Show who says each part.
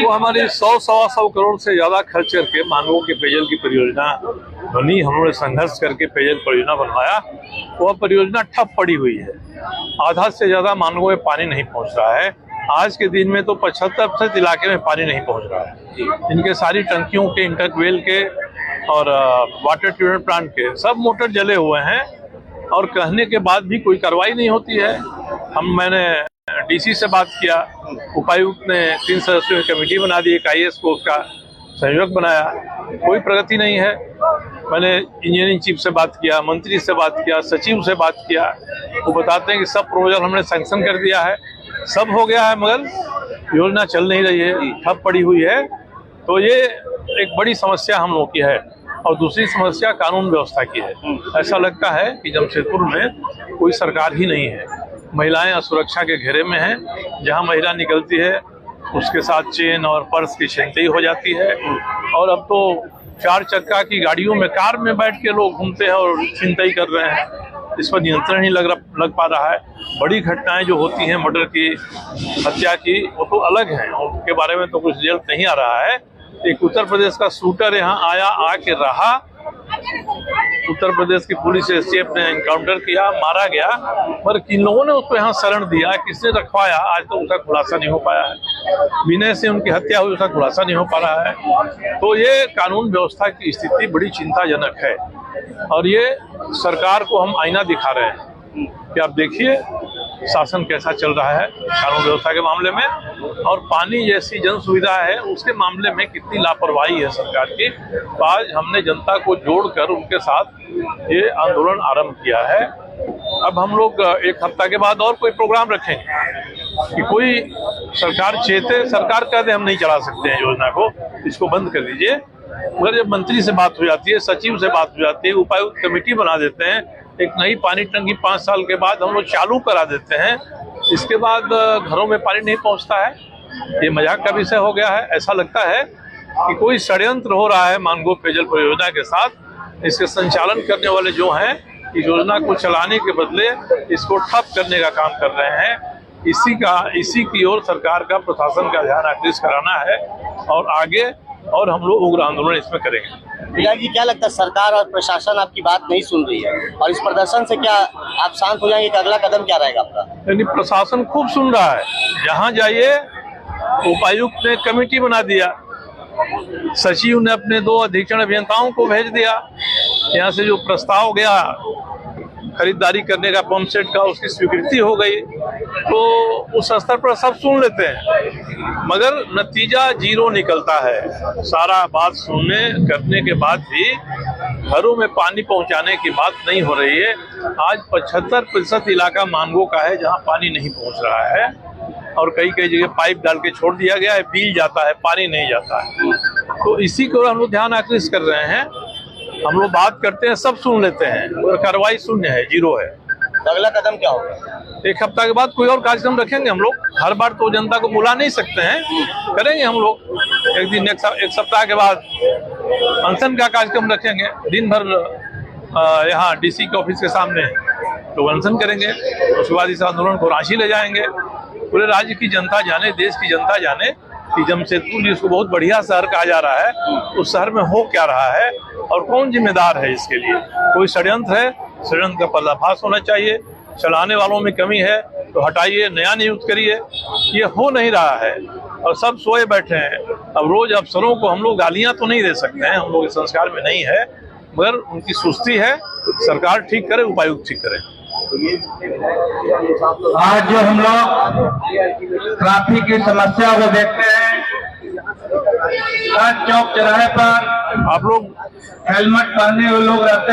Speaker 1: वो हमारी 100-125 करोड़ से ज्यादा खर्च करके मानवों के पेयजल की परियोजना बनी। हम लोगों ने संघर्ष करके पेयजल परियोजना बनवाया। वह परियोजना ठप पड़ी हुई है। आधा से ज्यादा मानवों में पानी नहीं पहुंच रहा है। आज के दिन में तो 75% इलाके में पानी नहीं पहुंच रहा है। इनके सारी टंकियों के, इंटरवेल के और वाटर ट्रीटमेंट प्लांट के सब मोटर जले हुए हैं और कहने के बाद भी कोई कार्रवाई नहीं होती है। मैंने डीसी से बात किया, उपायुक्त ने 3 सदस्यों की कमेटी बना दी, एक IAS को उसका संयोजक बनाया, कोई प्रगति नहीं है। मैंने इंजीनियरिंग चीफ से बात किया, मंत्री से बात किया, सचिव से बात किया, वो बताते हैं कि सब प्रोपोजल हमने सैंक्शन कर दिया है, सब हो गया है, मगर योजना चल नहीं रही है, ठप पड़ी हुई है। तो ये एक बड़ी समस्या हम लोग की है। और दूसरी समस्या कानून व्यवस्था की है। ऐसा लगता है कि जमशेदपुर में कोई सरकार ही नहीं है। महिलाएं असुरक्षा के घेरे में हैं। जहां महिला निकलती है उसके साथ चेन और पर्स की छिनतई हो जाती है। और अब तो 4 चक्का की गाड़ियों में, कार में बैठ के लोग घूमते हैं और छिनतई कर रहे हैं। इस पर नियंत्रण ही लग पा रहा है। बड़ी घटनाएं जो होती हैं मर्डर की, हत्या की, वो तो अलग हैं, उनके बारे में तो कुछ रिजल्ट नहीं आ रहा है। एक उत्तर प्रदेश का शूटर यहाँ आया, आके रहा, उत्तर प्रदेश की पुलिस STF ने एनकाउंटर किया, मारा गया, पर किन लोगों ने उसको यहाँ शरण दिया, किसने रखवाया, आज तो उसका खुलासा नहीं हो पाया है। विनय से उनकी हत्या हुई, उसका खुलासा नहीं हो पा रहा है। तो ये कानून व्यवस्था की स्थिति बड़ी चिंताजनक है और ये सरकार को हम आईना दिखा रहे हैं कि आप देखिए शासन कैसा चल रहा है कानून व्यवस्था के मामले में, और पानी जैसी जन सुविधा है उसके मामले में कितनी लापरवाही है सरकार की। आज हमने जनता को जोड़कर उनके साथ ये आंदोलन आरंभ किया है। अब हम लोग 1 हफ्ता के बाद और कोई प्रोग्राम रखेंगे कि कोई सरकार चेते, सरकार कहते हम नहीं चला सकते हैं योजना को, इसको बंद कर दीजिए। मगर जब मंत्री से बात हो जाती है, सचिव से बात हो जाती है, उपायुक्त कमेटी बना देते हैं, एक नई पानी टंकी 5 साल के बाद हम लोग चालू करा देते हैं, इसके बाद घरों में पानी नहीं पहुंचता है, ये मजाक का विषय हो गया है। ऐसा लगता है कि कोई षड्यंत्र हो रहा है मानगो पेयजल परियोजना के साथ। इसके संचालन करने वाले जो हैं, इस योजना को चलाने के बदले इसको ठप करने का काम कर रहे हैं। इसी की ओर सरकार का, प्रशासन का ध्यान आकृष्ट कराना है और आगे और हम लोग उग्र आंदोलन इसमें करेंगे।
Speaker 2: विधायक जी, क्या लगता है सरकार और प्रशासन आपकी बात नहीं सुन रही है और इस प्रदर्शन से क्या आप शांत हो जाएंगे? कि अगला कदम क्या रहेगा आपका?
Speaker 1: यानी प्रशासन खूब सुन रहा है। जहां जाइए उपायुक्त ने कमेटी बना दिया, सचिव ने अपने 2 अधीक्षण अभियंताओं को भेज दिया। यहाँ से जो प्रस्ताव गया खरीदारी करने का पंप सेट का, उसकी स्वीकृति हो गई। तो उस स्तर पर सब सुन लेते हैं, मगर नतीजा 0 निकलता है। सारा बात सुनने करने के बाद भी घरों में पानी पहुंचाने की बात नहीं हो रही है। आज 75% इलाका मानगो का है जहां पानी नहीं पहुंच रहा है और कई जगह पाइप डाल के छोड़ दिया गया है, बिल जाता है, पानी नहीं जाता है। तो इसी को हम लोग ध्यान आकृष्ट कर रहे हैं। हम लोग बात करते हैं, सब सुन लेते हैं, और कार्रवाई शून्य है, 0 है।
Speaker 2: अगला कदम क्या होगा?
Speaker 1: 1 हफ्ता के बाद कोई और कार्यक्रम रखेंगे हम लोग। हर बार तो जनता को बुला नहीं सकते हैं, करेंगे हम लोग एक दिन, 1 सप्ताह के बाद अनशन का कार्यक्रम रखेंगे। दिन भर यहाँ DC के ऑफिस के सामने तो अनशन करेंगे। उसके बाद इस आंदोलन को रांची ले जाएंगे। पूरे राज्य की जनता जाने, देश की जनता जाने कि जमशेदपुर जिसको बहुत बढ़िया शहर कहा जा रहा है, उस शहर में हो क्या रहा है और कौन जिम्मेदार है इसके लिए। कोई षड्यंत्र है, षड्यंत्र का पर्दाफाश होना चाहिए। चलाने वालों में कमी है तो हटाइए, नया नियुक्त करिए। ये हो नहीं रहा है और सब सोए बैठे हैं। अब रोज अफसरों को हम लोग गालियां तो नहीं दे सकते हैं, हम लोग इस संस्कार में नहीं है, मगर उनकी सुस्ती है। सरकार ठीक करे, उपायुक्त ठीक करे।
Speaker 3: आज जो हम लोग ट्रैफिक की समस्या को देखते हैं, हर चौक चौराहे पर आप लोग हेलमेट पहने हुए लोग रहते हैं।